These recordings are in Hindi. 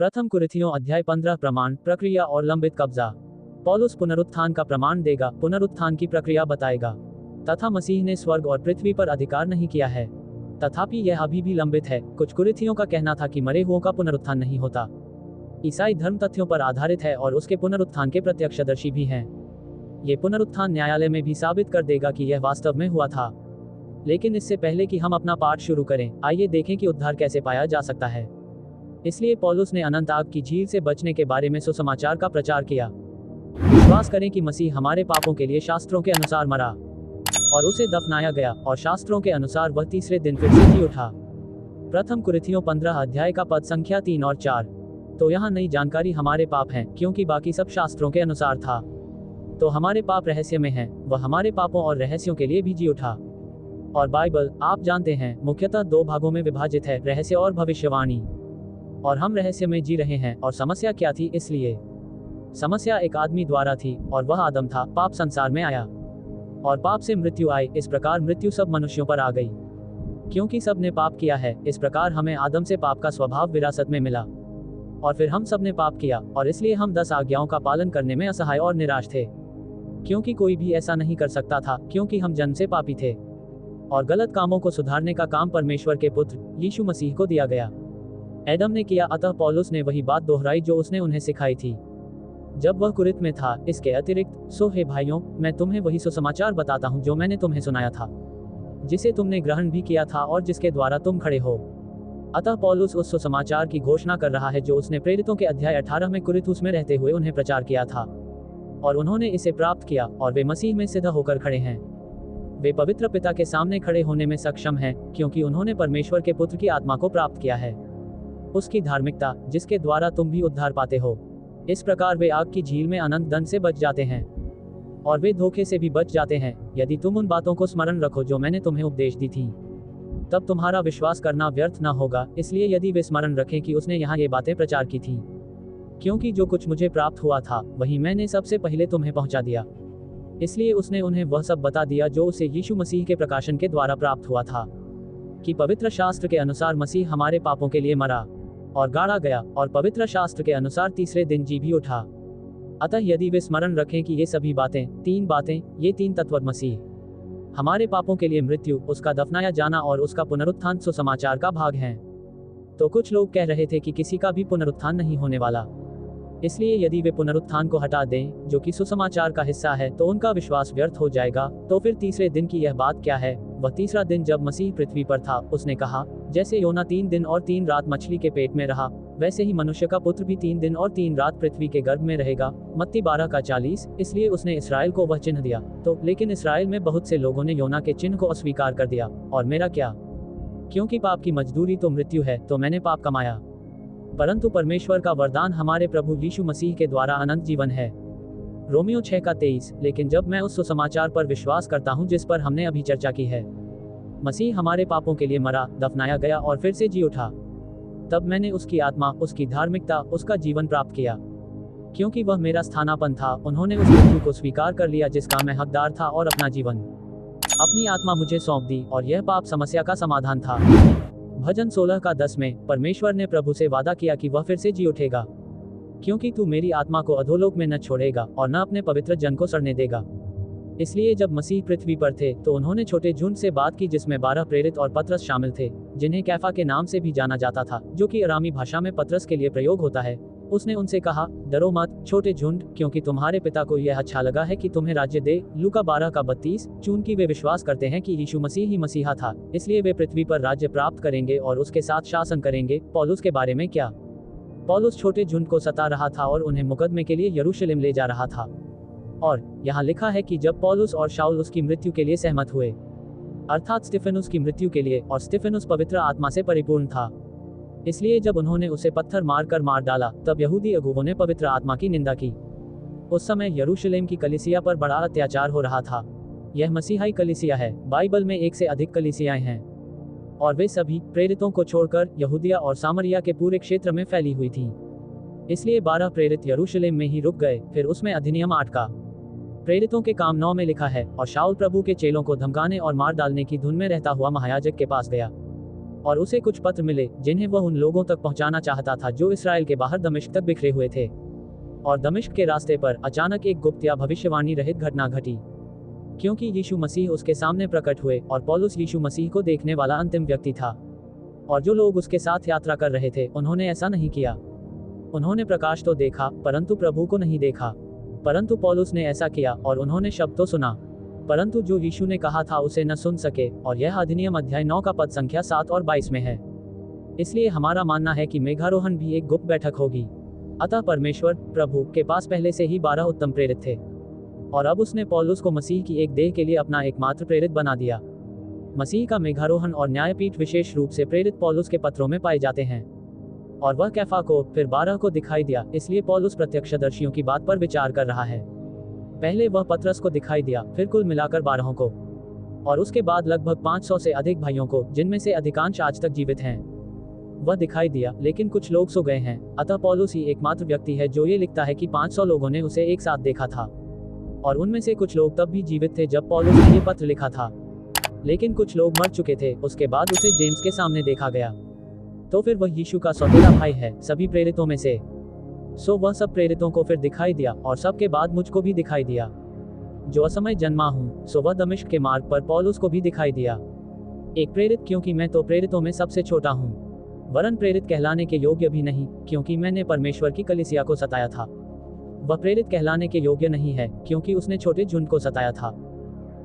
प्रथम कुरिन्थियों अध्याय 15 प्रमाण, प्रक्रिया और लंबित कब्जा। पौलुस पुनरुत्थान का प्रमाण देगा, पुनरुत्थान की प्रक्रिया बताएगा। तथा मसीह ने स्वर्ग और पृथ्वी पर अधिकार नहीं किया है, तथापि यह अभी भी लंबित है। कुछ कुरिन्थियों का कहना था कि मरे हुओं का पुनरुत्थान नहीं होता। ईसाई धर्म तथ्यों पर आधारित है और उसके पुनरुत्थान के प्रत्यक्षदर्शी भी हैं। ये पुनरुत्थान न्यायालय में भी साबित कर देगा कि यह वास्तव में हुआ था। लेकिन इससे पहले कि हम अपना पाठ शुरू करें, आइए देखें कि उद्धार कैसे पाया जा सकता है। इसलिए पौलुस ने अनंत आग की झील से बचने के बारे में सुसमाचार का प्रचार किया। विश्वास करें कि मसीह हमारे पापों के लिए शास्त्रों के अनुसार मरा और उसे दफनाया गया, और शास्त्रों के अनुसार वह तीसरे दिन फिर से जी उठा। प्रथम कुरिन्थियों 15 अध्याय का पद संख्या 3 और 4। तो यहाँ नई जानकारी हमारे पाप हैं, क्योंकि बाकी सब शास्त्रों के अनुसार था। तो हमारे पाप रहस्य में हैं, वह हमारे पापों और रहस्यों के लिए भी जी उठा। और बाइबल, आप जानते हैं, मुख्यतः 2 भागों में विभाजित है, रहस्य और भविष्यवाणी। और हम रहस्य में जी रहे हैं। और समस्या क्या थी? इसलिए समस्या एक आदमी द्वारा थी, और वह आदम था। पाप संसार में आया और पाप से मृत्यु आई। इस प्रकार मृत्यु सब मनुष्यों पर आ गई, क्योंकि सब ने पाप किया है। इस प्रकार हमें आदम से पाप का स्वभाव विरासत में मिला, और फिर हम सब ने पाप किया, और इसलिए हम 10 आज्ञाओं का पालन करने में असहाय और निराश थे, क्योंकि कोई भी ऐसा नहीं कर सकता था, क्योंकि हम जन्म से पापी थे। और गलत कामों को सुधारने का काम परमेश्वर के पुत्र यीशु मसीह को दिया गया। एडम ने किया, अतः पौलुस ने वही बात दोहराई जो उसने उन्हें सिखाई थी जब वह कुरिन्थ में था। इसके अतिरिक्त, सो हे भाइयों, मैं तुम्हें वही सुसमाचार बताता हूँ जो मैंने तुम्हें सुनाया था, जिसे तुमने ग्रहण भी किया था और जिसके द्वारा तुम खड़े हो। अतः पौलुस उस सुसमाचार की घोषणा कर रहा है जो उसने प्रेरितों के अध्याय 18 में कुरिन्थुस में रहते हुए उन्हें प्रचार किया था, और उन्होंने इसे प्राप्त किया, और वे मसीह में सिद्ध होकर खड़े हैं। वे पवित्र पिता के सामने खड़े होने में सक्षम हैं, क्योंकि उन्होंने परमेश्वर के पुत्र की आत्मा को प्राप्त किया है, उसकी धार्मिकता, जिसके द्वारा तुम भी उद्धार पाते हो। इस प्रकार वे आग की झील में अनंत दंड से बच जाते हैं, और वे धोखे से भी बच जाते हैं, यदि तुम उन बातों को स्मरण रखो जो मैंने तुम्हें उपदेश दी थी। तब तुम्हारा विश्वास करना व्यर्थ न होगा। इसलिए यदि वे स्मरण रखें कि उसने यहाँ ये बातें प्रचार की थी, क्योंकि जो कुछ मुझे प्राप्त हुआ था वही मैंने सबसे पहले तुम्हें पहुंचा दिया। इसलिए उसने उन्हें वह सब बता दिया जो उसे यीशु मसीह के प्रकाशन के द्वारा प्राप्त हुआ था, कि पवित्र शास्त्र के अनुसार मसीह हमारे पापों के लिए मरा और गाड़ा गया, और पवित्र शास्त्र के अनुसार तीसरे दिन जी भी उठा। अतः यदि वे स्मरण रखें कि ये सभी बातें, 3 बातें, ये 3 तत्व, मसीह हमारे पापों के लिए मृत्यु, उसका दफनाया जाना और उसका पुनरुत्थान सुसमाचार का भाग हैं। तो कुछ लोग कह रहे थे कि किसी का भी पुनरुत्थान नहीं होने वाला। इसलिए यदि वे पुनरुत्थान को हटा दें, जो कि सुसमाचार का हिस्सा है, तो उनका विश्वास व्यर्थ हो जाएगा। तो फिर तीसरे दिन की यह बात क्या है? वह तीसरा दिन जब मसीह पृथ्वी पर था। उसने कहा, जैसे योना 3 दिन और 3 रात मछली के पेट में रहा, वैसे ही मनुष्य का पुत्र भी 3 दिन और 3 रात पृथ्वी के गर्भ में रहेगा। मत्ती 12:40। इसलिए उसने इस्राएल को वह चिन्ह दिया। तो लेकिन इस्राएल में बहुत से लोगों ने योना के चिन्ह को अस्वीकार कर दिया। और मेरा क्या? क्योंकि पाप की मजदूरी तो मृत्यु है, तो मैंने पाप कमाया, परंतु परमेश्वर का वरदान हमारे प्रभु यीशु मसीह के द्वारा अनंत जीवन है। रोमियो 6:23। लेकिन जब मैं उस सुसमाचार पर विश्वास करता हूँ जिस पर हमने अभी चर्चा की है, मसीह हमारे पापों के लिए मरा, दफनाया गया और फिर से जी उठा, तब मैंने उसकी आत्मा, उसकी धार्मिकता, उसका जीवन प्राप्त किया, क्योंकि वह मेरा स्थानापन्न था। उन्होंने उस मृत्यु को स्वीकार कर लिया जिसका मैं हकदार था, और अपना जीवन, अपनी आत्मा मुझे सौंप दी, और यह पाप समस्या का समाधान था। भजन 16:10 में परमेश्वर ने प्रभु से वादा किया कि वह फिर से जी उठेगा, क्योंकि तू मेरी आत्मा को अधोलोक में न छोड़ेगा और न अपने पवित्र जन को सड़ने देगा। इसलिए जब मसीह पृथ्वी पर थे तो उन्होंने छोटे झुंड से बात की, जिसमें 12 प्रेरित और पतरस शामिल थे, जिन्हें कैफा के नाम से भी जाना जाता था, जो कि अरामी भाषा में पतरस के लिए प्रयोग होता है। उसने उनसे कहा, डरो मत छोटे झुंड, क्योंकि तुम्हारे पिता को यह अच्छा लगा है कि तुम्हें राज्य दे। लूका 12:32। चूंकि वे विश्वास करते हैं कि यीशु मसीह ही मसीहा था, इसलिए वे पृथ्वी पर राज्य प्राप्त करेंगे और उसके साथ शासन करेंगे। पौलुस के बारे में क्या? पौलुस छोटे झुंड को सता रहा था और उन्हें मुकदमे के लिए यरूशलेम ले जा रहा था। और यहाँ लिखा है कि जब पौलुस और शाऊल उसकी मृत्यु के लिए सहमत हुए, अर्थात स्तिफनुस की मृत्यु के लिए, और स्तिफनुस पवित्र आत्मा से परिपूर्ण था, इसलिए जब उन्होंने उसे पत्थर मारकर मार डाला, तब यहूदी अगुवों ने पवित्र आत्मा की निंदा की। उस समय यरूशलेम की कलीसिया पर बड़ा अत्याचार हो रहा था। यह मसीहाई कलीसिया है। बाइबल में 1 से अधिक कलीसियाएं हैं, और वे सभी प्रेरितों को छोड़कर यहूदिया और सामरिया के पूरे क्षेत्र में फैली हुई थी। इसलिए 12 प्रेरित यरूशलेम में ही रुक गए। फिर उसमें अधिनियम 8 का प्रेरितों के काम 9 में लिखा है, और शाऊल प्रभु के चेलों को धमकाने और मार डालने की धुन में रहता हुआ महायाजक के पास गया। और उसे कुछ पत्र मिले जिन्हें वह उन लोगों तक पहुंचाना चाहता था जो इसराइल के बाहर दमिश्क तक बिखरे हुए थे। और दमिश्क के रास्ते पर अचानक एक गुप्त या भविष्यवाणी रहित घटना घटी, क्योंकि यीशु मसीह उसके सामने प्रकट हुए और पौलुस यीशु मसीह को देखने वाला अंतिम व्यक्ति था। और जो लोग उसके साथ यात्रा कर रहे थे उन्होंने ऐसा नहीं किया। उन्होंने प्रकाश तो देखा परंतु प्रभु को नहीं देखा। परंतु पौलुस ने ऐसा किया और उन्होंने शब्द तो सुना, परंतु जो यीशु ने कहा था उसे न सुन सके। और यह अधिनियम अध्याय 9 का पद संख्या 7 और 22 में है। इसलिए हमारा मानना है कि मेघारोहण भी एक गुप्त बैठक होगी। अतः परमेश्वर प्रभु के पास पहले से ही 12 उत्तम प्रेरित थे, और अब उसने पौलुस को मसीह की एक देह के लिए अपना एकमात्र प्रेरित बना दिया। मसीह का मेघारोहण और न्यायपीठ विशेष रूप से प्रेरित पौलुस के पत्रों में पाए जाते हैं। और वह कैफा को फिर 12 को दिखाई दिया, इसलिए पौलुस प्रत्यक्षदर्शियों की बात पर विचार कर रहा है। पहले वह पतरस को दिखाई दिया, फिर कुल मिलाकर 12 को, और उसके बाद लगभग 500 से अधिक भाइयों को, जिनमें से अधिकांश आज तक जीवित हैं। वह दिखाई दिया, लेकिन कुछ लोग सो गए हैं। अतः पौलुस ही एकमात्र व्यक्ति है जो ये लिखता है कि 500 लोगों ने उसे एक साथ देखा था, और उनमें से कुछ लोग तब भी जीवित थे जब पौलुस ने ये पत्र लिखा था, लेकिन कुछ लोग मर चुके थे। उसके बाद उसे जेम्स के सामने देखा गया। तो फिर वह यीशु का सौतेला भाई है सभी प्रेरितों में से। सो वह सब प्रेरितों को फिर दिखाई दिया, और सबके बाद मुझको भी दिखाई दिया, जो असमय जन्मा हूँ। सो वह दमिश्क के मार्ग पर पौलुस को भी दिखाई दिया, एक प्रेरित, क्योंकि मैं तो प्रेरितों में सबसे छोटा हूँ, वरन प्रेरित कहलाने के योग्य भी नहीं, क्योंकि मैंने परमेश्वर की कलीसिया को सताया था। वह प्रेरित कहलाने के योग्य नहीं है, क्योंकि उसने छोटे झुंड को सताया था।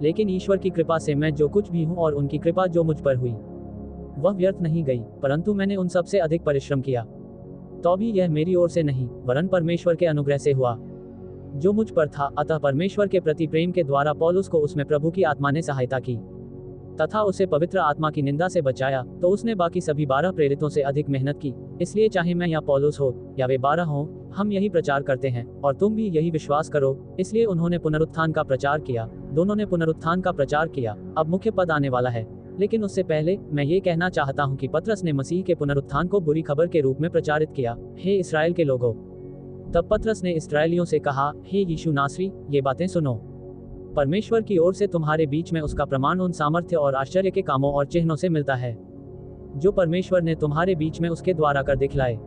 लेकिन ईश्वर की कृपा से मैं जो कुछ भी हूँ और उनकी कृपा जो मुझ पर हुई, वह व्यर्थ नहीं गई, परंतु मैंने उन सबसे अधिक परिश्रम किया। तो भी यह मेरी ओर से नहीं, वरन परमेश्वर के अनुग्रह से हुआ जो मुझ पर था। अतः परमेश्वर के प्रति प्रेम के द्वारा पौलुस को उसमें प्रभु की आत्मा ने सहायता की, तथा उसे पवित्र आत्मा की निंदा से बचाया। तो उसने बाकी सभी 12 प्रेरितों से अधिक मेहनत की। इसलिए चाहे मैं या पौलुस हो या वे 12 हों, हम यही प्रचार करते हैं, और तुम भी यही विश्वास करो। इसलिए उन्होंने पुनरुत्थान का प्रचार किया, दोनों ने पुनरुत्थान का प्रचार किया। अब मुख्य पद आने वाला है, लेकिन उससे पहले मैं ये कहना चाहता हूँ कि पतरस ने मसीह के पुनरुत्थान को बुरी खबर के रूप में प्रचारित किया। हे इस्राएल के लोगों, तब पतरस ने इस्राएलियों से कहा, हे यीशु नासरी, ये बातें सुनो। परमेश्वर की ओर से तुम्हारे बीच में उसका प्रमाण उन सामर्थ्य और आश्चर्य के कामों और चिन्हों से मिलता है जो परमेश्वर ने तुम्हारे बीच में उसके द्वारा कर दिखलाए।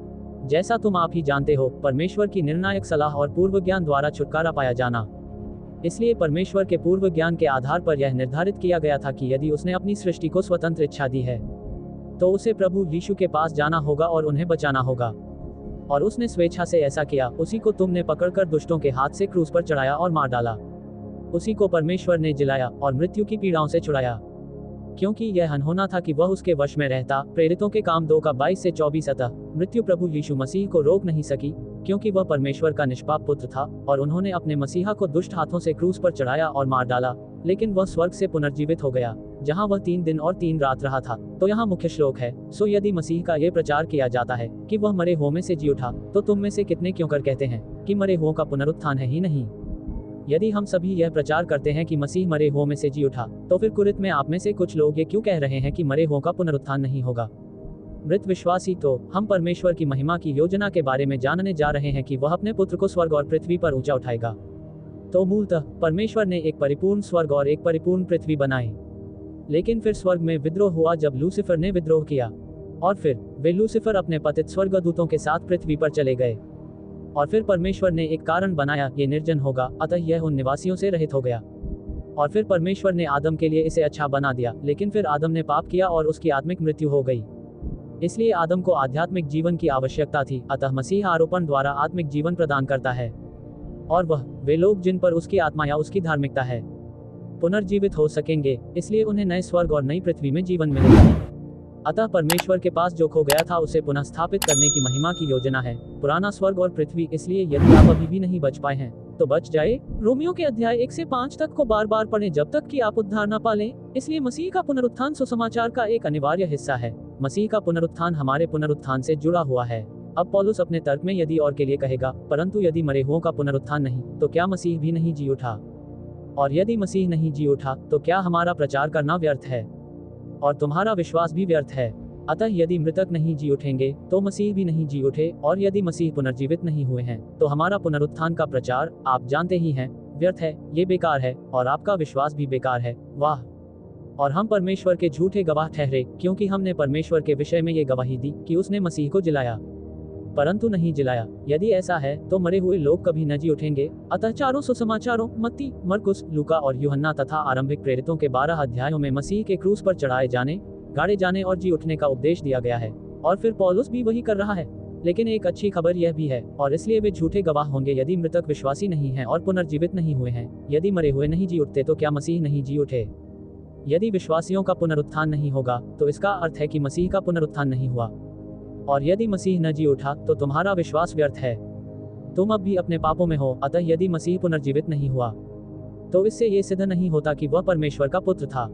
जैसा तुम आप ही जानते हो, परमेश्वर की निर्णायक सलाह और पूर्व ज्ञान द्वारा छुटकारा पाया जाना। इसलिए परमेश्वर के पूर्व ज्ञान के आधार पर यह निर्धारित किया गया था कि यदि उसने अपनी सृष्टि को स्वतंत्र इच्छा दी है, तो उसे प्रभु यीशु के पास जाना होगा और उन्हें बचाना होगा। और उसने स्वेच्छा से ऐसा किया। उसी को तुमने पकड़कर दुष्टों के हाथ से क्रूस पर चढ़ाया और मार डाला। उसी को परमेश्वर ने जिलाया और मृत्यु की पीड़ाओं से छुड़ाया, क्योंकि यह अनहोना था कि वह उसके वश में रहता। प्रेरितों के काम 2 का 22 से 24। अतः मृत्यु प्रभु यीशु मसीह को रोक नहीं सकी, क्योंकि वह परमेश्वर का निष्पाप पुत्र था, और उन्होंने अपने मसीहा को दुष्ट हाथों से क्रूस पर चढ़ाया और मार डाला। लेकिन वह स्वर्ग से पुनर्जीवित हो गया, जहां वह 3 दिन और 3 रात रहा था। तो यहाँ मुख्य श्लोक है, सो यदि मसीह का ये प्रचार किया जाता है कि वह मरे हुओं में से जी उठा, तो तुम में से कितने क्यों कर कहते हैं कि मरे हुओं का पुनरुत्थान है ही नहीं। यदि हम सभी यह प्रचार करते हैं कि मसीह मरे हुओं में से जी उठा, तो फिर कुरिन्थ में आप में से कुछ लोग ये क्यों कह रहे हैं कि मरे हुओं का पुनरुत्थान नहीं होगा। मृत विश्वासी तो हम परमेश्वर की महिमा की योजना के बारे में जानने जा रहे हैं कि वह अपने पुत्र को स्वर्ग और पृथ्वी पर ऊंचा उठाएगा। तो मूलतः परमेश्वर ने एक परिपूर्ण स्वर्ग और एक परिपूर्ण पृथ्वी बनाई। लेकिन फिर स्वर्ग में विद्रोह हुआ जब लूसीफर ने विद्रोह किया, और फिर वे लूसीफर अपने पतित स्वर्गदूतों के साथ पृथ्वी पर चले गए। और फिर परमेश्वर ने एक कारण बनाया, ये निर्जन होगा, अतः यह उन निवासियों से रहित हो गया। और फिर परमेश्वर ने आदम के लिए इसे अच्छा बना दिया। लेकिन फिर आदम ने पाप किया और उसकी आत्मिक मृत्यु हो गई। इसलिए आदम को आध्यात्मिक जीवन की आवश्यकता थी। अतः मसीह आरोपण द्वारा आत्मिक जीवन प्रदान करता है, और वह वे लोग जिन पर उसकी आत्मा या उसकी धार्मिकता है पुनर्जीवित हो सकेंगे। इसलिए उन्हें नए स्वर्ग और नई पृथ्वी में जीवन मिलेगा। अतः परमेश्वर के पास जो खो गया था उसे पुनः स्थापित करने की महिमा की योजना है, पुराना स्वर्ग और पृथ्वी। इसलिए यदि आप अभी भी नहीं बच पाए हैं तो बच जाए। रोमियो के अध्याय 1 से 5 तक को बार बार पढ़ें जब तक कि आप उद्धार न पालें। इसलिए मसीह का पुनरुत्थान सुसमाचार का एक अनिवार्य हिस्सा है। मसीह का पुनरुत्थान हमारे पुनरुत्थान से जुड़ा हुआ है। अब पौलुस अपने तर्क में यदि और के लिए कहेगा, परंतु यदि मरे हुओं का पुनरुत्थान नहीं, तो क्या मसीह भी नहीं जी उठा? और यदि मसीह नहीं जी उठा, तो क्या हमारा प्रचार करना व्यर्थ है और तुम्हारा विश्वास भी व्यर्थ है? अतः यदि मृतक नहीं जी उठेंगे तो मसीह भी नहीं जी उठे, और यदि मसीह पुनर्जीवित नहीं हुए हैं तो हमारा पुनरुत्थान का प्रचार, आप जानते ही हैं, व्यर्थ है, ये बेकार है, और आपका विश्वास भी बेकार है। वाह! और हम परमेश्वर के झूठे गवाह ठहरे, क्योंकि हमने परमेश्वर के विषय में ये गवाही दी कि उसने मसीह को जिलाया, परंतु नहीं जिलाया। यदि ऐसा है तो मरे हुए लोग कभी न जी उठेंगे। अतः चारों सुसमाचारों मत्ती, मरकुस, लूका और यूहन्ना तथा आरंभिक प्रेरितों के 12 अध्यायों में मसीह के क्रूस पर चढ़ाए जाने, गाड़े जाने और जी उठने का उपदेश दिया गया है, और फिर पौलुस भी वही कर रहा है। लेकिन एक अच्छी खबर यह भी है, और इसलिए वे झूठे गवाह होंगे यदि मृतक विश्वासी नहीं हैं और पुनर्जीवित नहीं हुए हैं। यदि मरे हुए नहीं जी उठते तो क्या मसीह नहीं जी उठे? यदि विश्वासियों का पुनरुत्थान नहीं होगा तो इसका अर्थ है कि मसीह का पुनरुत्थान नहीं हुआ, और यदि मसीह न जी उठा तो तुम्हारा विश्वास व्यर्थ है, तुम अब भी अपने पापों में हो। अतः यदि मसीह पुनर्जीवित नहीं हुआ तो इससे ये सिद्ध नहीं होता कि वह परमेश्वर का पुत्र था,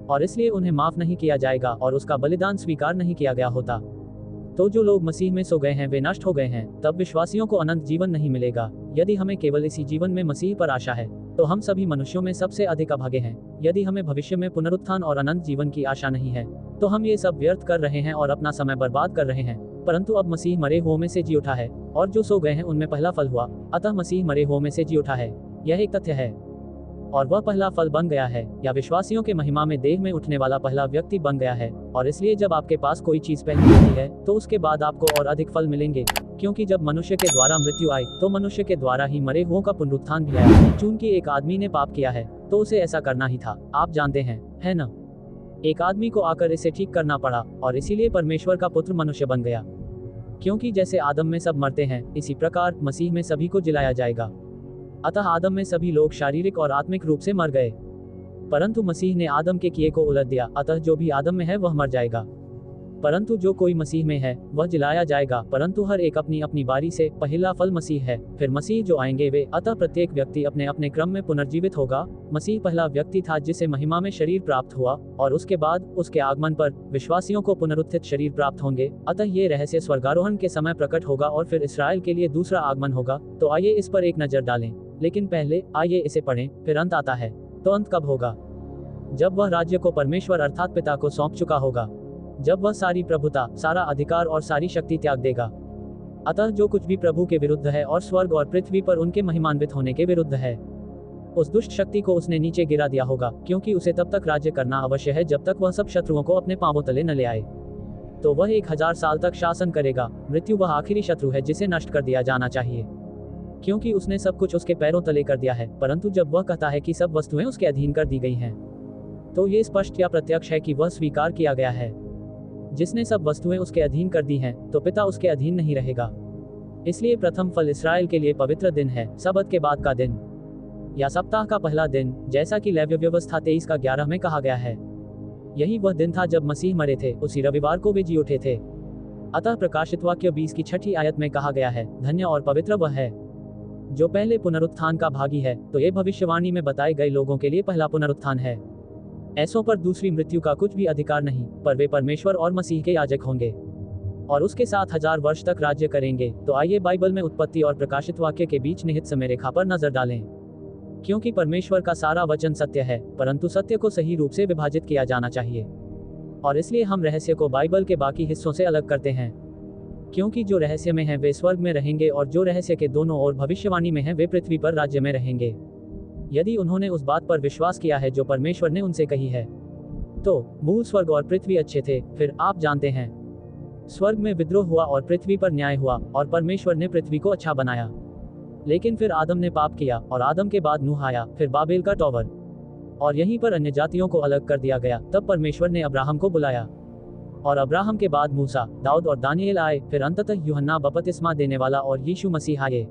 और इसलिए उन्हें माफ नहीं किया जाएगा और उसका बलिदान स्वीकार नहीं किया गया होता। तो जो लोग मसीह में सो गए हैं वे नष्ट हो गए हैं। तब विश्वासियों को अनंत जीवन नहीं मिलेगा। यदि हमें केवल इसी जीवन में मसीह पर आशा है तो हम सभी मनुष्यों में सबसे अधिक अभागे हैं। यदि हमें भविष्य में पुनरुत्थान और अनंत जीवन की आशा नहीं है तो हम ये सब व्यर्थ कर रहे हैं और अपना समय बर्बाद कर रहे हैं। परंतु अब मसीह मरे हुओं में से जी उठा है, और जो सो गए हैं उनमें पहला फल हुआ। अतः मसीह मरे हुओं में से जी उठा है, यह एक तथ्य है, और वह पहला फल बन गया है, या विश्वासियों के महिमा में देह में उठने वाला पहला व्यक्ति बन गया है। और इसलिए जब आपके पास कोई चीज पहली होती है तो उसके बाद आपको और अधिक फल मिलेंगे, क्योंकि जब मनुष्य के द्वारा मृत्यु आई तो मनुष्य के द्वारा ही मरे हुओं का पुनरुत्थान भी आया। चूंकि एक आदमी ने पाप किया है तो उसे ऐसा करना ही था, आप जानते हैं, है न? एक आदमी को आकर इसे ठीक करना पड़ा, और इसीलिए परमेश्वर का पुत्र मनुष्य बन गया। क्योंकि जैसे आदम में सब मरते हैं, इसी प्रकार मसीह में सभी को जिलाया जाएगा। अतः आदम में सभी लोग शारीरिक और आत्मिक रूप से मर गए, परंतु मसीह ने आदम के किए को उलट दिया। अतः जो भी आदम में है वह मर जाएगा, परंतु जो कोई मसीह में है वह जिलाया जाएगा। परंतु हर एक अपनी अपनी बारी से। पहला फल मसीह है, फिर मसीह जो आएंगे वे। अतः प्रत्येक व्यक्ति अपने अपने क्रम में पुनर्जीवित होगा। मसीह पहला व्यक्ति था जिसे महिमा में शरीर प्राप्त हुआ, और उसके बाद उसके आगमन पर विश्वासियों को पुनरुत्थित शरीर प्राप्त होंगे। अतः ये रहस्य स्वर्गारोहण के समय प्रकट होगा, और फिर इस्राएल के लिए दूसरा आगमन होगा। तो आइए इस पर एक नजर डालें, लेकिन पहले आइए इसे पढ़ें। फिर अंत आता है, तो अंत कब होगा? जब वह राज्य को परमेश्वर अर्थात पिता को सौंप चुका होगा, जब वह सारी प्रभुता, सारा अधिकार और सारी शक्ति त्याग देगा। अतः जो कुछ भी प्रभु के विरुद्ध है और स्वर्ग और पृथ्वी पर उनके महिमान्वित होने के विरुद्ध है, उस दुष्ट शक्ति को उसने नीचे गिरा दिया होगा, क्योंकि उसे तब तक राज्य करना अवश्य है जब तक वह सब शत्रुओं को अपने पांवों तले न ले आए। तो वह 1000 साल तक शासन करेगा। मृत्यु वह आखिरी शत्रु है जिसे नष्ट कर दिया जाना चाहिए, क्योंकि उसने सब कुछ उसके पैरों तले कर दिया है। परंतु जब वह कहता है कि सब वस्तुएं उसके अधीन कर दी गई हैं, तो ये स्पष्ट या प्रत्यक्ष है कि वह स्वीकार किया गया है। जिसने सब वस्तुएं उसके अधीन कर दी हैं, तो पिता उसके अधीन नहीं रहेगा। इसलिए प्रथम फल इस्राएल के लिए पवित्र दिन है, सबत के बाद का दिन या सप्ताह का पहला दिन, जैसा कि लेव्य व्यवस्था 23:11 में कहा गया है। यही वह दिन था जब मसीह मरे थे, उसी रविवार को वे जी उठे थे। अतः प्रकाशित वाक्य 20 आयत में कहा गया है, धन्य और पवित्र वह है जो पहले पुनरुत्थान का भागी है। तो ये भविष्यवाणी में बताए गए लोगों के लिए पहला पुनरुत्थान है। ऐसों पर दूसरी मृत्यु का कुछ भी अधिकार नहीं, पर वे परमेश्वर और मसीह के याजक होंगे और उसके साथ 1000 वर्ष तक राज्य करेंगे। तो आइए बाइबल में उत्पत्ति और प्रकाशित वाक्य के बीच निहित समय रेखा पर नजर डालें, क्योंकि परमेश्वर का सारा वचन सत्य है, परंतु सत्य को सही रूप से विभाजित किया जाना चाहिए। और इसलिए हम रहस्य को बाइबल के बाकी हिस्सों से अलग करते हैं, क्योंकि जो रहस्य में है वे स्वर्ग में रहेंगे, और जो रहस्य के दोनों ओर भविष्यवाणी में है वे पृथ्वी पर राज्य में रहेंगे, यदि उन्होंने उस बात पर विश्वास किया है जो परमेश्वर ने उनसे कही है। तो मूल स्वर्ग और पृथ्वी अच्छे थे। फिर आप जानते हैं, स्वर्ग में विद्रोह हुआ और पृथ्वी पर न्याय हुआ, और परमेश्वर ने पृथ्वी को अच्छा बनाया। लेकिन फिर आदम ने पाप किया, और आदम के बाद नूह आया, फिर बाबेल का टॉवर, और यहीं पर अन्य जातियों को अलग कर दिया गया। तब परमेश्वर ने अब्राहम को बुलाया, और अब्राहम के बाद मूसा, दाऊद और दानिएल आए। फिर अंततः यूहन्ना बपतिस्मा देने वाला और यीशु मसीह आए,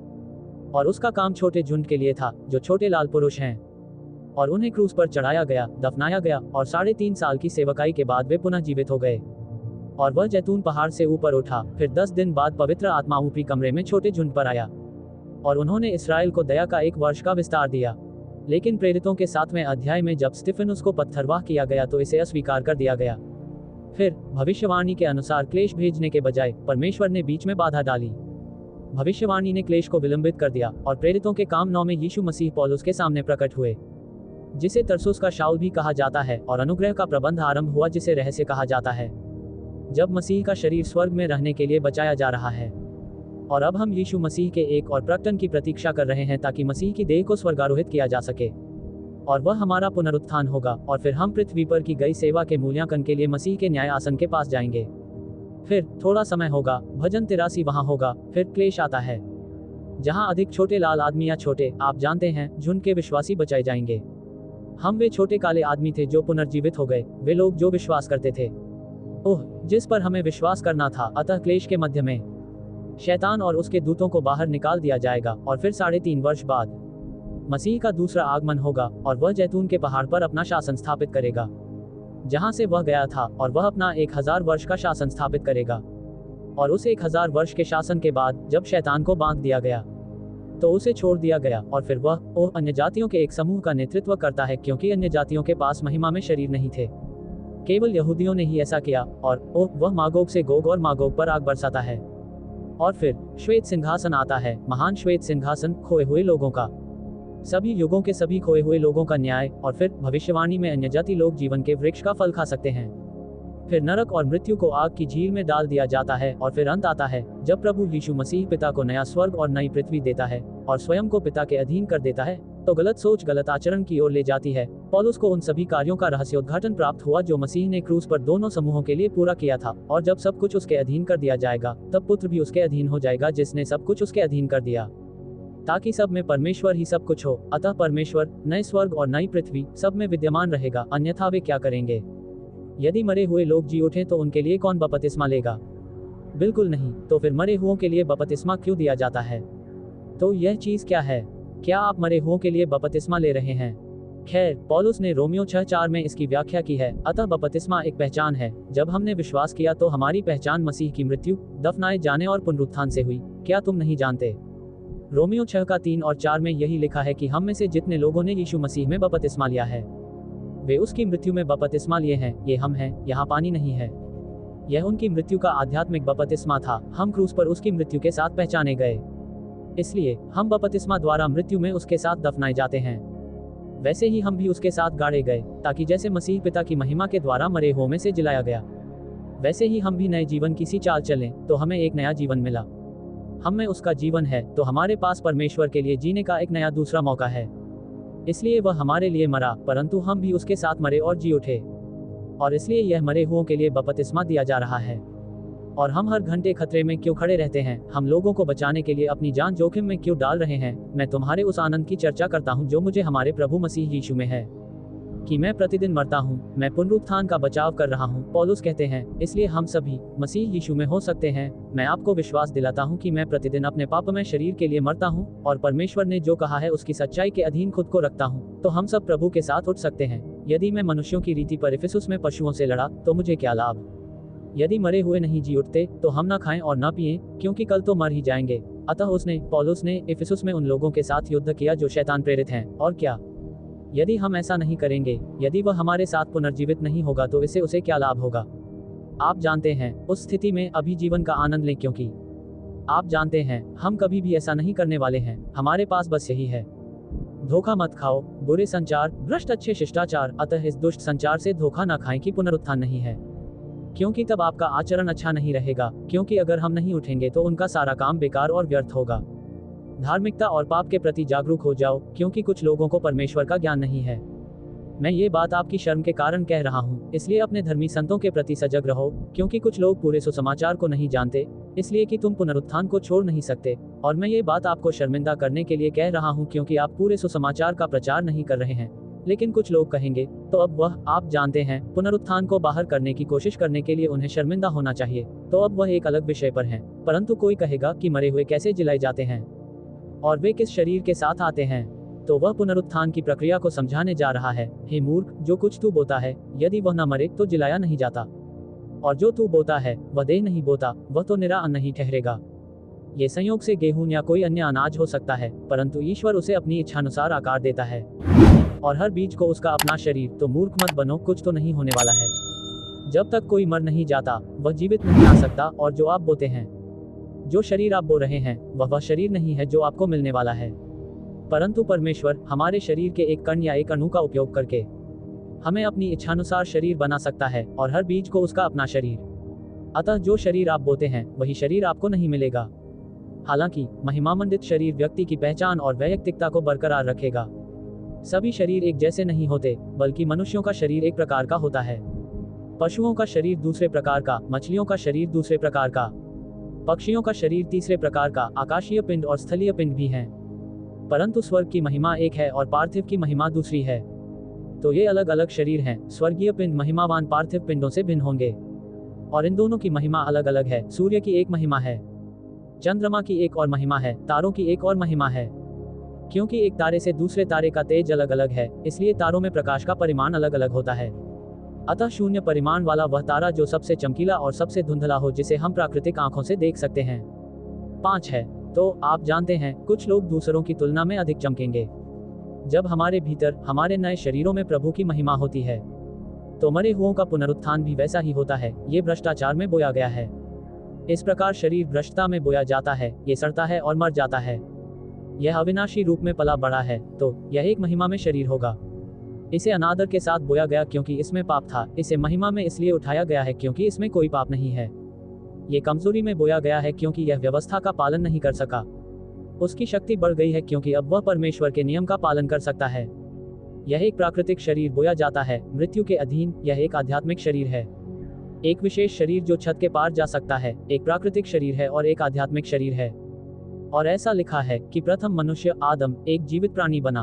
और उसका काम छोटे झुंड के लिए था जो छोटे लाल पुरुष हैं, और उन्हें क्रूस पर चढ़ाया गया, दफनाया गया, और 3.5 साल की सेवकाई के बाद वे पुनः जीवित हो गए, और वह जैतून पहाड़ से ऊपर उठा। फिर 10 दिन बाद पवित्र आत्मा ऊपरी कमरे में छोटे झुंड पर आया, और उन्होंने इस्राएल को दया का 1 वर्ष का विस्तार दिया। लेकिन प्रेरितों के 7वें अध्याय में जब स्तिफनुस को पत्थरवाह किया गया तो इसे अस्वीकार कर दिया गया। फिर भविष्यवाणी के अनुसार क्लेश भेजने के बजाय परमेश्वर ने बीच में बाधा डाली। भविष्यवाणी ने क्लेश को विलंबित कर दिया, और प्रेरितों के काम 9 में यीशु मसीह पौलुस के सामने प्रकट हुए, जिसे तरसुस का शाऊल भी कहा जाता है, और अनुग्रह का प्रबंध आरंभ हुआ जिसे रहस्य कहा जाता है, जब मसीह का शरीर स्वर्ग में रहने के लिए बचाया जा रहा है। और अब हम यीशु मसीह के एक और प्रकटन की प्रतीक्षा कर रहे हैं, ताकि मसीह की देह को स्वर्गारोहित किया जा सके। और वह हमारा पुनरुत्थान होगा, और फिर हम पृथ्वी पर की गई सेवा के मूल्यांकन के लिए मसीह के न्याय आसन के पास जाएंगे। फिर थोड़ा समय होगा, भजन 83 वहां होगा। फिर क्लेश आता है, जहां अधिक छोटे लाल आदमी या छोटे, आप जानते हैं, झुंड के विश्वासी बचाए जाएंगे। हम वे छोटे काले आदमी थे जो पुनर्जीवित हो गए, वे लोग जो विश्वास करते थे, ओह, जिस पर हमें विश्वास करना था। अतः क्लेश के मध्य में शैतान और उसके दूतों को बाहर निकाल दिया जाएगा, और फिर 3.5 वर्ष बाद मसीह का दूसरा आगमन होगा, और वह जैतून के पहाड़ पर अपना शासन स्थापित करेगा, जहां से वह गया था, और वह अपना 1000 वर्ष का शासन स्थापित करेगा। और उस 1000 वर्ष के शासन के बाद, जब शैतान को बांध दिया गया, तो उसे छोड़ दिया गया, और फिर वह अन्य जातियों के एक समूह का नेतृत्व करता है, क्योंकि अन्य जातियों के पास महिमा में शरीर नहीं थे, केवल यहूदियों ने ही ऐसा किया। और वह मागोग से गोग और मागोग पर आग बरसाता है। और फिर श्वेत सिंहासन आता है, महान श्वेत सिंहासन, खोए हुए लोगों का, सभी युगों के सभी खोए हुए लोगों का न्याय। और फिर भविष्यवाणी में अन्य जाति लोग जीवन के वृक्ष का फल खा सकते हैं। फिर नरक और मृत्यु को आग की झील में डाल दिया जाता है। और फिर अंत आता है, जब प्रभु यीशु मसीह पिता को नया स्वर्ग और नई पृथ्वी देता है, और स्वयं को पिता के अधीन कर देता है, तो गलत सोच गलत आचरण की ओर ले जाती है। पौलुस को उन सभी कार्यों का रहस्योद्घाटन प्राप्त हुआ जो मसीह ने क्रूस पर दोनों समूहों के लिए पूरा किया था। और जब सब कुछ उसके अधीन कर दिया जाएगा, तब पुत्र भी उसके अधीन हो जाएगा, जिसने सब कुछ उसके अधीन कर दिया, ताकि सब में परमेश्वर ही सब कुछ हो। अतः परमेश्वर नए स्वर्ग और नई पृथ्वी सब में विद्यमान रहेगा, अन्यथा वे क्या करेंगे? यदि मरे हुए लोग जी उठे तो उनके लिए कौन बपतिस्मा लेगा? बिल्कुल नहीं। तो फिर मरे हुओं के लिए बपतिस्मा क्यों दिया जाता है? तो यह चीज क्या है? क्या आप मरे हुओं के लिए बपतिस्मा ले रहे हैं? खैर, पौलुस ने रोमियो 6:4 में इसकी व्याख्या की है। अतः बपतिस्मा एक पहचान है। जब हमने विश्वास किया तो हमारी पहचान मसीह की मृत्यु, दफनाए जाने और पुनरुत्थान से हुई। क्या तुम नहीं जानते? रोमियो 6:3 और 4 में यही लिखा है कि हम में से जितने लोगों ने यीशु मसीह में बपतिस्मा लिया है, वे उसकी मृत्यु में बपतिस्मा लिए हैं। ये हम हैं, यहाँ पानी नहीं है। यह उनकी मृत्यु का आध्यात्मिक बपतिस्मा था। हम क्रूस पर उसकी मृत्यु के साथ पहचाने गए, इसलिए हम बपतिस्मा द्वारा मृत्यु में उसके साथ दफनाए जाते हैं। वैसे ही हम भी उसके साथ गाड़े गए, ताकि जैसे मसीह पिता की महिमा के द्वारा मरे हुओं में से जिलाया गया, वैसे ही हम भी नए जीवन की सी चाल चलें। तो हमें एक नया जीवन मिला, हम में उसका जीवन है, तो हमारे पास परमेश्वर के लिए जीने का एक नया दूसरा मौका है। इसलिए वह हमारे लिए मरा, परंतु हम भी उसके साथ मरे और जी उठे। और इसलिए यह मरे हुओं के लिए बपतिस्मा दिया जा रहा है। और हम हर घंटे खतरे में क्यों खड़े रहते हैं? हम लोगों को बचाने के लिए अपनी जान जोखिम में क्यों डाल रहे हैं? मैं तुम्हारे उस आनंद की चर्चा करता हूं जो मुझे हमारे प्रभु मसीह यीशु में है, कि मैं प्रतिदिन मरता हूं, मैं पुनरुत्थान का बचाव कर रहा हूं। पौलुस कहते हैं, इसलिए हम सभी मसीह यीशु में हो सकते हैं। मैं आपको विश्वास दिलाता हूं कि मैं प्रतिदिन अपने पापमय शरीर के लिए मरता हूं, और परमेश्वर ने जो कहा है उसकी सच्चाई के अधीन खुद को रखता हूं, तो हम सब प्रभु के साथ उठ सकते हैं। यदि मैं मनुष्यों की रीति पर इफिसुस में पशुओं से लड़ा, तो मुझे क्या लाभ? यदि मरे हुए नहीं जी उठते, तो हम न खाएं और न पिएं, क्योंकि कल तो मर ही जाएंगे। अतः पौलुस ने इफिसुस में उन लोगों के साथ युद्ध किया जो शैतान प्रेरित हैं। और क्या, यदि हम ऐसा नहीं करेंगे, यदि वह हमारे साथ पुनर्जीवित नहीं होगा, तो इससे उसे क्या लाभ होगा? आप जानते हैं, उस स्थिति में अभी जीवन का आनंद लें, क्योंकि आप जानते हैं हम कभी भी ऐसा नहीं करने वाले हैं। हमारे पास बस यही है, धोखा मत खाओ, बुरे संचार, भ्रष्ट अच्छे शिष्टाचार। अतः इस दुष्ट संचार से धोखा न खाएं कि पुनरुत्थान नहीं है, क्योंकि तब आपका आचरण अच्छा नहीं रहेगा। क्योंकि अगर हम नहीं उठेंगे तो उनका सारा काम बेकार और व्यर्थ होगा। धार्मिकता और पाप के प्रति जागरूक हो जाओ, क्योंकि कुछ लोगों को परमेश्वर का ज्ञान नहीं है। मैं ये बात आपकी शर्म के कारण कह रहा हूँ, इसलिए अपने धर्मी संतों के प्रति सजग रहो, क्योंकि कुछ लोग पूरे सुसमाचार को नहीं जानते, इसलिए कि तुम पुनरुत्थान को छोड़ नहीं सकते। और मैं ये बात आपको शर्मिंदा करने के लिए कह रहा हूँ, क्योंकि आप पूरे सुसमाचार का प्रचार नहीं कर रहे हैं। लेकिन कुछ लोग कहेंगे, तो अब वह, आप जानते हैं, पुनरुत्थान को बाहर करने की कोशिश करने के लिए उन्हें शर्मिंदा होना चाहिए, तो अब वह एक अलग विषय पर है। परंतु कोई कहेगा कि मरे हुए कैसे जिलाए जाते हैं और वे किस शरीर के साथ आते हैं, तो वह पुनरुत्थान की प्रक्रिया को समझाने जा रहा है। हे मूर्ख, जो कुछ तू बोता है, यदि वह न मरे तो जिलाया नहीं जाता, और जो तू बोता है वह देह नहीं बोता, वह तो निरा अन्न ही ठहरेगा। ये संयोग से गेहूं या कोई अन्य अनाज हो सकता है, परंतु ईश्वर उसे अपनी इच्छानुसार आकार देता है, और हर बीज को उसका अपना शरीर। तो मूर्ख मत बनो, कुछ तो नहीं होने वाला है। जब तक कोई मर नहीं जाता, वह जीवित नहीं आ सकता। और जो आप बोते हैं, जो शरीर आप बो रहे हैं, वह शरीर नहीं है जो आपको मिलने वाला है, परंतु परमेश्वर हमारे शरीर के एक कण या एक अणु का उपयोग करके हमें अपनी इच्छानुसार शरीर बना सकता है, और हर बीज को उसका अपना शरीर। अतः जो शरीर आप बोते हैं, वही शरीर आपको नहीं मिलेगा। हालांकि महिमामंडित शरीर व्यक्ति की पहचान और वैयक्तिकता को बरकरार रखेगा। सभी शरीर एक जैसे नहीं होते, बल्कि मनुष्यों का शरीर एक प्रकार का होता है, पशुओं का शरीर दूसरे प्रकार का, मछलियों का शरीर दूसरे प्रकार का, पक्षियों का शरीर तीसरे प्रकार का, आकाशीय पिंड और स्थलीय पिंड भी हैं। परंतु स्वर्ग की महिमा एक है और पार्थिव की महिमा दूसरी है। तो ये अलग अलग शरीर हैं। स्वर्गीय पिंड महिमावान पार्थिव पिंडों से भिन्न होंगे, और इन दोनों की महिमा अलग अलग है। सूर्य की एक महिमा है, चंद्रमा की एक और महिमा है, तारों की एक और महिमा है। क्योंकि एक तारे से दूसरे तारे का तेज अलग अलग है, इसलिए तारों में प्रकाश का परिमाण अलग अलग होता है। अतः शून्य परिमाण वाला वह तारा जो सबसे चमकीला और सबसे धुंधला हो, जिसे हम प्राकृतिक आंखों से देख सकते हैं। 5 है। तो आप जानते हैं, कुछ लोग दूसरों की तुलना में अधिक चमकेंगे। जब हमारे भीतर, हमारे नए शरीरों में प्रभु की महिमा होती है, तो मरे हुओं का पुनरुत्थान भी वैसा ही होता है। ये भ्रष्टाचार में बोया गया है। इस प्रकार शरीर भ्रष्टता में बोया जाता है, ये सड़ता है और मर जाता है। यह अविनाशी रूप में पला बढ़ा है, तो यह एक महिमा में शरीर होगा। इसे अनादर के साथ बोया गया क्योंकि इसमें पाप था। इसे महिमा में इसलिए उठाया गया है क्योंकि इसमें कोई पाप नहीं है। ये कमजोरी में बोया गया है क्योंकि यह व्यवस्था का पालन नहीं कर सका। उसकी शक्ति बढ़ गई है क्योंकि अब वह परमेश्वर के नियम का पालन कर सकता है। यह एक प्राकृतिक शरीर बोया जाता है, मृत्यु के अधीन। यह एक आध्यात्मिक शरीर है, एक विशेष शरीर जो छत के पार जा सकता है। एक प्राकृतिक शरीर है और एक आध्यात्मिक शरीर है। और ऐसा लिखा है कि प्रथम मनुष्य आदम एक जीवित प्राणी बना,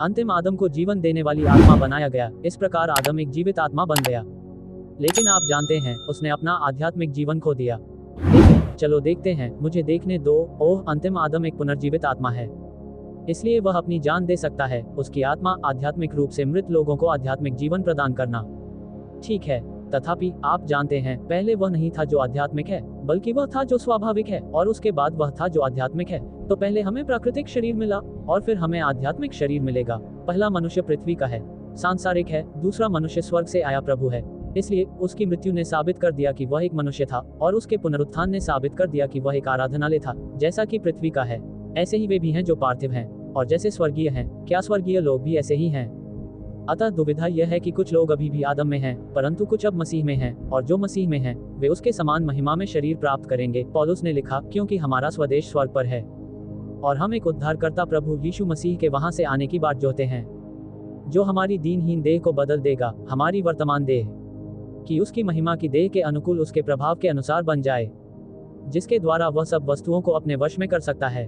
अंतिम आदम को जीवन देने वाली आत्मा बनाया गया। इस प्रकार आदम एक जीवित आत्मा बन गया। लेकिन आप जानते हैं, उसने अपना आध्यात्मिक जीवन खो दिया। लेकिन चलो देखते हैं, मुझे देखने दो। ओह, अंतिम आदम एक पुनर्जीवित आत्मा है, इसलिए वह अपनी जान दे सकता है। उसकी आत्मा आध्यात्मिक रूप से मृत लोगों को आध्यात्मिक जीवन प्रदान करना। ठीक है, तथापि आप जानते हैं, पहले वह नहीं था जो आध्यात्मिक है, बल्कि वह था जो स्वाभाविक है, और उसके बाद वह था जो आध्यात्मिक है। तो पहले हमें प्राकृतिक शरीर मिला और फिर हमें आध्यात्मिक शरीर मिलेगा। पहला मनुष्य पृथ्वी का है, सांसारिक है। दूसरा मनुष्य स्वर्ग से आया प्रभु है। इसलिए उसकी मृत्यु ने साबित कर दिया कि वह एक मनुष्य था, और उसके पुनरुत्थान ने साबित कर दिया कि वह एक आराधनालय था। जैसा कि पृथ्वी का है, ऐसे ही वे भी हैं जो पार्थिव हैं, और जैसे स्वर्गीय हैं, क्या स्वर्गीय लोग भी ऐसे ही हैं? अतः दुविधा यह है कि कुछ लोग अभी भी आदम में हैं, परंतु कुछ अब मसीह में हैं, और जो मसीह में हैं, वे उसके समान महिमा में शरीर प्राप्त करेंगे। पौलुस ने लिखा, क्योंकि हमारा स्वदेश स्वर्ग पर है, और हम एक उद्धारकर्ता प्रभु यीशु मसीह के वहां से आने की बात जोहते हैं, जो हमारी दीनहीन देह को बदल देगा, हमारी वर्तमान देह कि उसकी महिमा की देह के अनुकूल उसके प्रभाव के अनुसार बन जाए, जिसके द्वारा वह सब वस्तुओं को अपने वश में कर सकता है।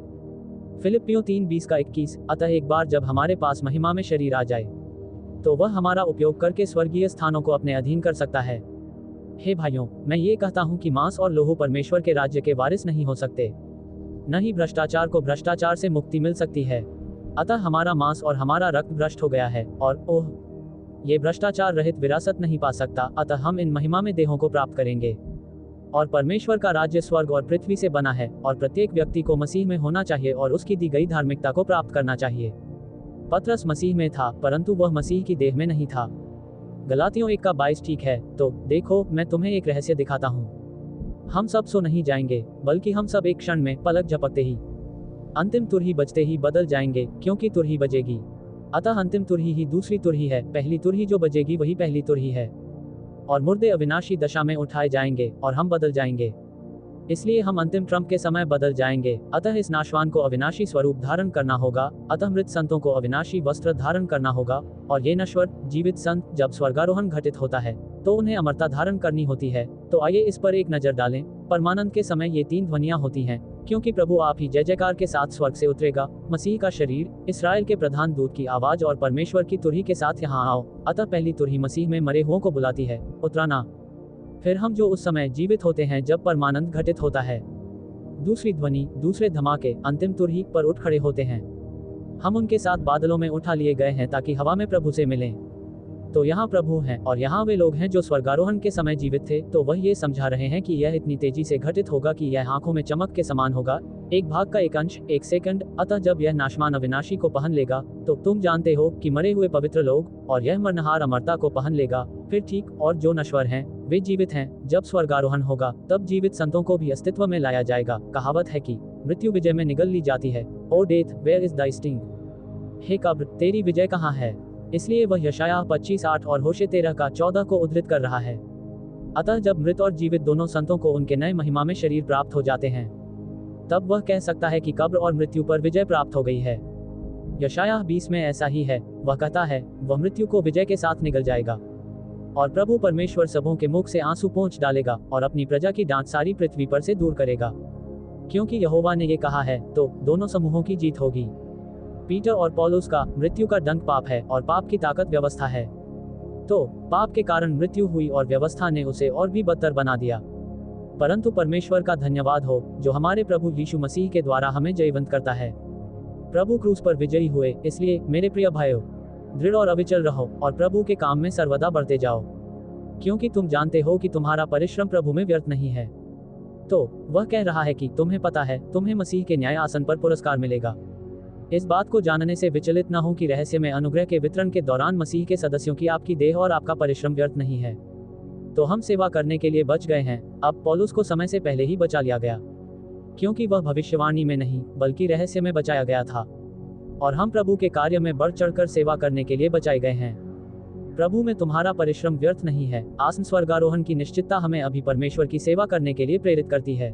फिलिप्पियों 3:20-21। अतः एक बार जब हमारे पास महिमा में शरीर आ जाए, तो वह हमारा उपयोग करके स्वर्गीय स्थानों को अपने अधीन कर सकता है। हे भाइयों, मैं ये कहता हूँ कि मांस और लोहू परमेश्वर के राज्य के वारिस नहीं हो सकते, न ही भ्रष्टाचार को भ्रष्टाचार से मुक्ति मिल सकती है। अतः हमारा मांस और हमारा रक्त भ्रष्ट हो गया है, और ओह, ये भ्रष्टाचार रहित विरासत नहीं पा सकता। अतः हम इन महिमा में देहों को प्राप्त करेंगे, और परमेश्वर का राज्य स्वर्ग और पृथ्वी से बना है, और प्रत्येक व्यक्ति को मसीह में होना चाहिए और उसकी दी गई धार्मिकता को प्राप्त करना चाहिए। पतरस मसीह में था, परंतु वह मसीह की देह में नहीं था। गलातियों 1:22। ठीक है, तो देखो, मैं तुम्हें एक रहस्य दिखाता हूँ। हम सब सो नहीं जाएंगे, बल्कि हम सब एक क्षण में, पलक झपकते ही, अंतिम तुरही बजते ही बदल जाएंगे, क्योंकि तुरही बजेगी। अतः अंतिम तुरही ही दूसरी तुरही है, पहली तुरही जो बजेगी वही पहली तुरही है। और मुर्दे अविनाशी दशा में उठाए जाएंगे, और हम बदल जाएंगे। इसलिए हम अंतिम ट्रम्प के समय बदल जाएंगे। अतः इस नाशवान को अविनाशी स्वरूप धारण करना होगा, अतः मृत संतों को अविनाशी वस्त्र धारण करना होगा, और ये नश्वर जीवित संत जब स्वर्गारोहण घटित होता है, तो उन्हें अमरता धारण करनी होती है। तो आइए इस पर एक नजर डालें। परमानंद के समय ये 3 ध्वनियां होती हैं, क्योंकि प्रभु आप ही जय जयकार के साथ स्वर्ग से उतरेगा। मसीह का शरीर, इस्राएल के प्रधान दूत की आवाज और परमेश्वर की तुरही के साथ यहाँ आओ। अतः पहली तुरही मसीह में मरे हुओं को बुलाती है, उतराना। फिर हम जो उस समय जीवित होते हैं जब परमानंद घटित होता है। दूसरी ध्वनि, दूसरे धमाके, अंतिम तुरही पर उठ खड़े होते हैं। हम उनके साथ बादलों में उठा लिए गए हैं ताकि हवा में प्रभु से मिलें। तो यहाँ प्रभु हैं, और यहाँ वे लोग हैं जो स्वर्गारोहण के समय जीवित थे। तो वह ये समझा रहे हैं कि यह इतनी तेजी से घटित होगा कि यह आंखों में चमक के समान होगा, 1 भाग का 1 अंश, 1 सेकंड। अतः जब यह नाशमान अविनाशी को पहन लेगा, तो तुम जानते हो कि मरे हुए पवित्र लोग, और यह मरनहार अमरता को पहन लेगा। फिर ठीक, और जो नश्वर हैं वे जीवित हैं। जब स्वर्गारोहण होगा, तब जीवित संतों को भी अस्तित्व में लाया जाएगा। कहावत है कि मृत्यु विजय में निगल ली जाती है। O death, where is thy sting? हे कब्र, तेरी विजय कहाँ है? इसलिए वह यशायाह 25:8 और होशे 13:14 को उद्धृत कर रहा है। अतः जब मृत और जीवित दोनों संतों को उनके नए महिमा में शरीर प्राप्त हो जाते हैं, तब वह कह सकता है कि कब्र और मृत्यु पर विजय प्राप्त हो गई है। यशायाह 20 में ऐसा ही है, वह कहता है, वह मृत्यु को विजय के साथ निगल जाएगा। और प्रभु परमेश्वर सबों के मुख से आंसू पोंछ डालेगा और अपनी प्रजा की डांट सारी पृथ्वी पर से दूर करेगा। क्योंकि यहोवा ने ये कहा है, तो दोनों समूहों की जीत होगी। पीटर और पौलुस का मृत्यु का दंड पाप है और पाप की ताकत व्यवस्था है। तो पाप के कारण मृत्यु हुई और व्यवस्था ने उसे और भी बदतर बना दिया। परंतु परमेश्वर का धन्यवाद हो, जो हमारे प्रभु यीशु मसीह के द्वारा हमें जयवंत करता है। प्रभु क्रूस पर विजयी हुए, इसलिए मेरे प्रिय भाइयों, दृढ़ और अविचल रहो और प्रभु के काम में सर्वदा बढ़ते जाओ, क्योंकि तुम जानते हो कि तुम्हारा परिश्रम प्रभु में व्यर्थ नहीं है। तो वह कह रहा है कि तुम्हें पता है, तुम्हें मसीह के न्याय आसन पर पुरस्कार मिलेगा। इस बात को जानने से विचलित न हो कि रहस्य में अनुग्रह के वितरण के दौरान मसीह के सदस्यों की आपकी देह और आपका परिश्रम व्यर्थ नहीं है। तो हम सेवा करने के लिए बच गए हैं। अब पौलुस को समय से पहले ही बचा लिया गया, क्योंकि वह भविष्यवाणी में नहीं बल्कि रहस्य में बचाया गया था। और हम प्रभु के कार्य में बढ़ चढ़कर सेवा करने के लिए बचाए गए हैं। प्रभु में तुम्हारा परिश्रम व्यर्थ नहीं है। आसन स्वर्गारोहण की निश्चितता हमें अभी परमेश्वर की सेवा करने के लिए प्रेरित करती है।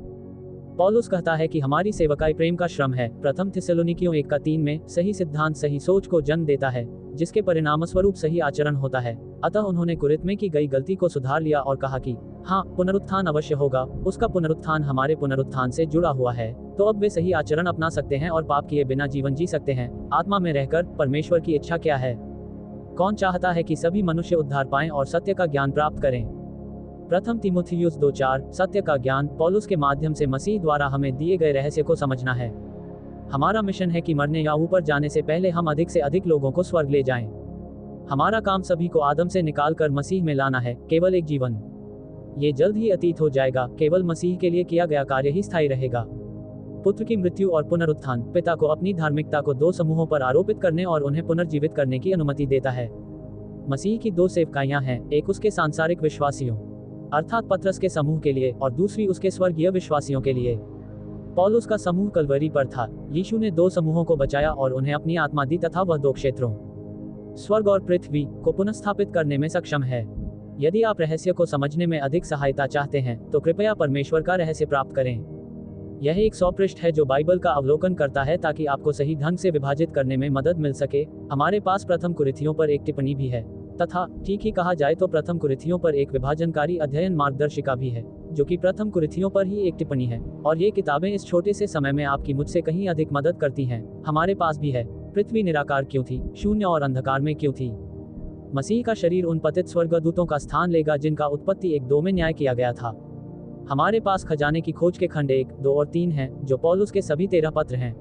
पौलुस कहता है कि हमारी सेवकाई प्रेम का श्रम है। प्रथम थिस्सलुनीकियों 1:3 में सही सिद्धांत सही सोच को जन्म देता है, जिसके परिणामस्वरूप सही आचरण होता है। अतः उन्होंने कुरिन्थ में की गई गलती को सुधार लिया और कहा कि हाँ, पुनरुत्थान अवश्य होगा, उसका पुनरुत्थान हमारे पुनरुत्थान से जुड़ा हुआ है। तो अब वे सही आचरण अपना सकते हैं और पाप किए बिना जीवन जी सकते हैं। आत्मा में रहकर परमेश्वर की इच्छा क्या है? कौन चाहता है कि सभी मनुष्य उद्धार पाएं और सत्य का ज्ञान प्राप्त करें? प्रथम तीमुथियुस 2:4 सत्य का ज्ञान पौलुस के माध्यम से मसीह द्वारा हमें दिए गए रहस्य को समझना है। हमारा मिशन है कि मरने या ऊपर जाने से पहले हम अधिक से अधिक लोगों को स्वर्ग ले जाएं। हमारा काम सभी को आदम से निकालकर मसीह में लाना है। केवल एक जीवन, ये जल्द ही अतीत हो जाएगा। केवल मसीह के लिए किया गया कार्य ही स्थायी रहेगा। पुत्र की मृत्यु और पुनरुत्थान पिता को अपनी धार्मिकता को दो समूहों पर आरोपित करने और उन्हें पुनर्जीवित करने की अनुमति देता है। मसीह की दो सेवकाइयां हैं, एक उसके सांसारिक विश्वासियों अर्थात पतरस के समूह के लिए और दूसरी उसके स्वर्गीय विश्वासियों के लिए। पौलुस का समूह कलवरी पर था। यीशु ने दो समूहों को बचाया और उन्हें अपनी आत्मा दी तथा वह दो क्षेत्रों स्वर्ग और पृथ्वी को पुनर्स्थापित करने में सक्षम है। यदि आप रहस्य को समझने में अधिक सहायता चाहते हैं तो कृपया परमेश्वर का रहस्य प्राप्त करें। यह एक 100 पृष्ठ है जो बाइबल का अवलोकन करता है ताकि आपको सही ढंग से विभाजित करने में मदद मिल सके। हमारे पास प्रथम कुरिन्थियों पर एक टिप्पणी भी है तथा ठीक ही कहा जाए तो प्रथम कुरिन्थियों पर एक विभाजनकारी अध्ययन मार्गदर्शिका भी है, जो कि प्रथम कुरिन्थियों पर ही एक टिप्पणी है। और ये किताबें इस छोटे से समय में आपकी मुझसे कहीं अधिक मदद करती हैं। हमारे पास भी है। पृथ्वी निराकार क्यों थी, शून्य और अंधकार में क्यों थी? मसीह का शरीर उन पतित स्वर्गदूतों का स्थान लेगा जिनका उत्पत्ति 1:2 में न्याय किया गया था। हमारे पास खजाने की खोज के खंड 1, 2 और 3 हैं, जो पौलुस के सभी 13 पत्र हैं,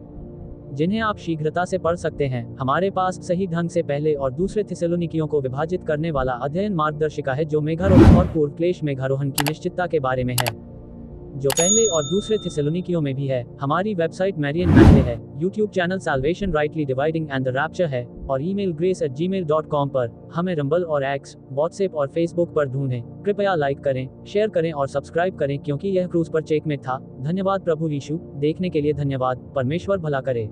जिन्हें आप शीघ्रता से पढ़ सकते हैं। हमारे पास सही ढंग से पहले और दूसरे थिस्सलुनीकियों को विभाजित करने वाला अध्ययन मार्गदर्शिका है, जो मेघारोहण और पूर्व क्लेश मेघारोहण की निश्चितता के बारे में है, जो पहले और दूसरे थिस्सलुनीकियों में भी है। हमारी वेबसाइट मैरियन मैथले है, YouTube channel salvation rightly dividing and the rapture है और ईमेल grace@gmail.com पर। हमें रंबल और एक्स, व्हाट्सएप और फेसबुक पर ढूंढें। कृपया लाइक करें, शेयर करें और सब्सक्राइब करें, क्योंकि यह क्रूस पर चेक में था। धन्यवाद प्रभु यीशु। देखने के लिए धन्यवाद। परमेश्वर भला करे।